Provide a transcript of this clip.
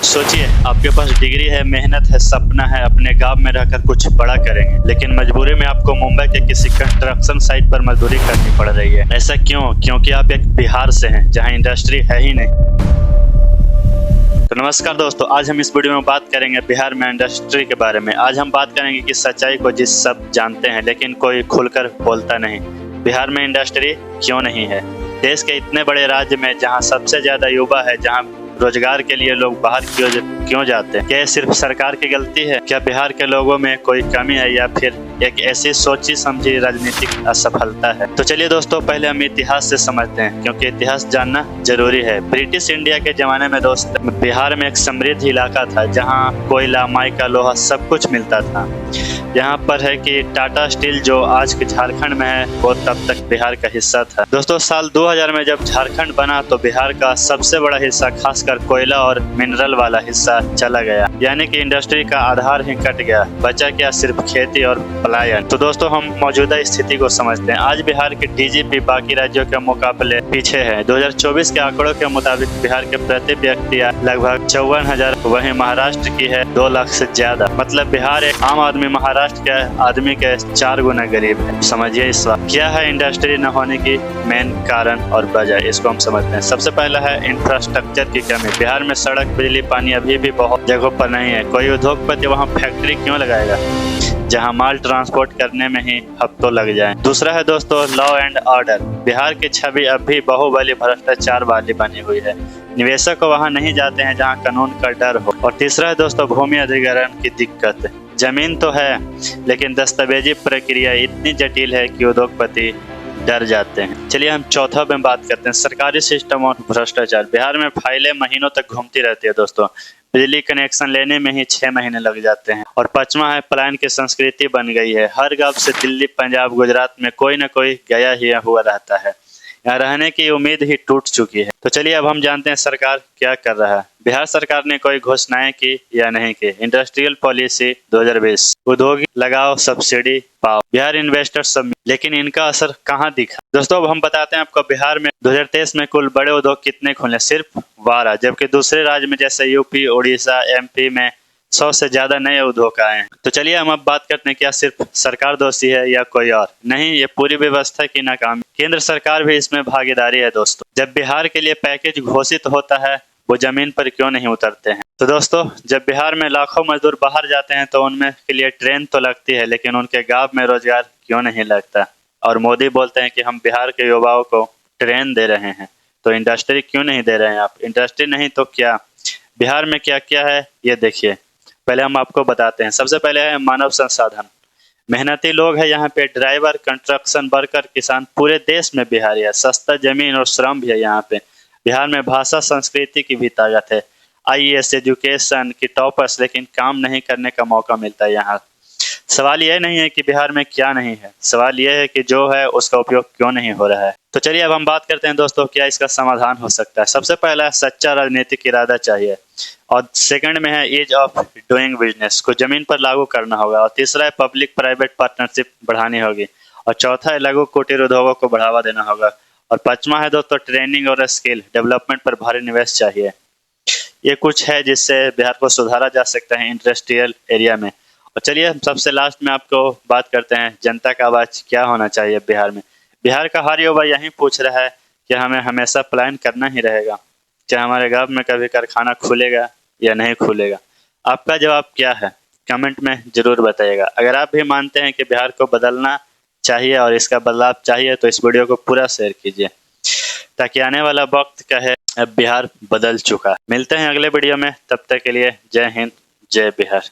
सोचिए, आपके पास डिग्री है, मेहनत है, सपना है, अपने गांव में रहकर कुछ बड़ा करेंगे, लेकिन मजबूरी में आपको मुंबई के किसी कंस्ट्रक्शन साइट पर मजदूरी करनी पड़ रही है। ऐसा क्यों? क्योंकि आप एक बिहार से हैं जहां इंडस्ट्री है ही नहीं। तो नमस्कार दोस्तों, आज हम इस वीडियो में बात करेंगे बिहार में इंडस्ट्री के बारे में। आज हम बात करेंगे कि सच्चाई को जिस सब जानते हैं लेकिन कोई खुलकर बोलता नहीं। बिहार में इंडस्ट्री क्यों नहीं है? देश के इतने बड़े राज्य में जहां सबसे ज्यादा युवा है, जहां रोजगार के लिए लोग बाहर क्यों जाते हैं? क्या सिर्फ सरकार की गलती है? क्या बिहार के लोगों में कोई कमी है या फिर एक ऐसी सोची समझी राजनीतिक असफलता है? तो चलिए दोस्तों, पहले हम इतिहास से समझते हैं, क्योंकि इतिहास जानना जरूरी है। ब्रिटिश इंडिया के जमाने में दोस्त बिहार में एक समृद्ध इलाका था जहाँ कोयला, माइका, लोहा सब कुछ मिलता था। यहाँ पर है कि टाटा स्टील जो आज के झारखंड में है वो तब तक बिहार का हिस्सा था। दोस्तों, साल 2000 में जब झारखंड बना तो बिहार का सबसे बड़ा हिस्सा, खासकर कोयला और मिनरल वाला हिस्सा चला गया, यानी कि इंडस्ट्री का आधार ही कट गया। बचा क्या? सिर्फ खेती और पलायन। तो दोस्तों, हम मौजूदा स्थिति को समझते हैं। आज बिहार के डीजीपी बाकी राज्यों के मुकाबले पीछे है। 2024 के आंकड़ों के मुताबिक बिहार के प्रति व्यक्ति लगभग 54,000, वहीं महाराष्ट्र की है 2 लाख से ज्यादा। मतलब बिहार एक आम आदमी महाराष्ट्र के आदमी के 4 गुना गरीब है। समझिए इस बात। क्या है इंडस्ट्री न होने की मेन कारण और वजह? इसको हम समझते हैं। सबसे पहला है इंफ्रास्ट्रक्चर की कमी। बिहार में सड़क, बिजली, पानी अभी भी बहुत जगहों पर नहीं है। कोई उद्योगपति वहाँ फैक्ट्री क्यों लगाएगा जहां माल ट्रांसपोर्ट करने में ही हफ्तों लग जाए? दूसरा है दोस्तों लॉ एंड ऑर्डर। बिहार की छवि अब भी बाहुबली, भ्रष्टाचार वाली बनी हुई है। निवेशक वहां नहीं जाते हैं जहां कानून का डर हो। और तीसरा है दोस्तों भूमि अधिग्रहण की दिक्कत। जमीन तो है लेकिन दस्तावेजी प्रक्रिया इतनी जटिल है कि उद्योगपति डर जाते हैं। चलिए हम चौथा में बात करते हैं, सरकारी सिस्टम और भ्रष्टाचार। बिहार में फाइलें महीनों तक घूमती रहती है दोस्तों। बिजली कनेक्शन लेने में ही 6 महीने लग जाते हैं। और पांचवा है पलायन की संस्कृति बन गई है। हर गांव से दिल्ली, पंजाब, गुजरात में कोई न कोई गया ही हुआ रहता है। यहाँ रहने की उम्मीद ही टूट चुकी है। तो चलिए अब हम जानते हैं सरकार क्या कर रहा है। बिहार सरकार ने कोई घोषणाएं की या नहीं की? इंडस्ट्रियल पॉलिसी 2020, उद्योग लगाओ, सब्सिडी पाओ, बिहार इन्वेस्टर सब, लेकिन इनका असर कहाँ दिखा? दोस्तों, अब हम बताते हैं आपको बिहार में 2023 में कुल बड़े उद्योग कितने खुले? सिर्फ 12, जबकि दूसरे राज्य में जैसे यूपी, उड़ीसा, एमपी में 100 से ज्यादा नए उद्योग आए हैं। तो चलिए हम अब बात करते हैं, क्या सिर्फ सरकार दोषी है या कोई और? नहीं, ये पूरी व्यवस्था की नाकामी। केंद्र सरकार भी इसमें भागीदारी है दोस्तों। जब बिहार के लिए पैकेज घोषित होता है, वो जमीन पर क्यों नहीं उतरते हैं? तो दोस्तों, जब बिहार में लाखों मजदूर बाहर जाते हैं तो उनमें के लिए ट्रेन तो लगती है, लेकिन उनके गांव में रोजगार क्यों नहीं लगता? और मोदी बोलते हैं कि हम बिहार के युवाओं को ट्रेन दे रहे हैं, तो इंडस्ट्री क्यों नहीं दे रहे हैं आप? इंडस्ट्री नहीं तो क्या? बिहार में क्या क्या है ये देखिए। पहले हम आपको बताते हैं। सबसे पहले है मानव संसाधन। मेहनती लोग है यहाँ पे, ड्राइवर, कंस्ट्रक्शन वर्कर, किसान, पूरे देश में बिहारी है। सस्ता जमीन और श्रम भी है यहाँ पे। बिहार में भाषा, संस्कृति की भी ताकत है। आईएएस, एजुकेशन की टॉपर्स, लेकिन काम नहीं करने का मौका मिलता है यहाँ। सवाल यह नहीं है कि बिहार में क्या नहीं है, सवाल यह है कि जो है उसका उपयोग क्यों नहीं हो रहा है। तो चलिए अब हम बात करते हैं दोस्तों, क्या इसका समाधान हो सकता है। सबसे पहला है सच्चा राजनीतिक इरादा चाहिए। और सेकंड में है ईज ऑफ डूइंग बिजनेस, को जमीन पर लागू करना होगा। और तीसरा है पब्लिक प्राइवेट पार्टनरशिप बढ़ानी होगी। और चौथा है लघु कुटीर उद्योगों को बढ़ावा देना होगा। और पांचवा है दोस्तों ट्रेनिंग और स्किल डेवलपमेंट पर भारी निवेश चाहिए। ये कुछ है जिससे बिहार को सुधारा जा सकता है इंडस्ट्रियल एरिया में। और चलिए सबसे लास्ट में आपको बात करते हैं, जनता का आवाज क्या होना चाहिए बिहार में। बिहार का हर युवा यही पूछ रहा है कि हमें हमेशा प्लान करना ही रहेगा, क्या हमारे गांव में कभी कारखाना खुलेगा या नहीं खुलेगा? आपका जवाब क्या है? कमेंट में जरूर बताइएगा। अगर आप भी मानते हैं कि बिहार को बदलना चाहिए और इसका बदलाव चाहिए तो इस वीडियो को पूरा शेयर कीजिए, ताकि आने वाला वक्त कहे अब बिहार बदल चुका। मिलते हैं अगले वीडियो में, तब तक के लिए जय हिंद, जय बिहार।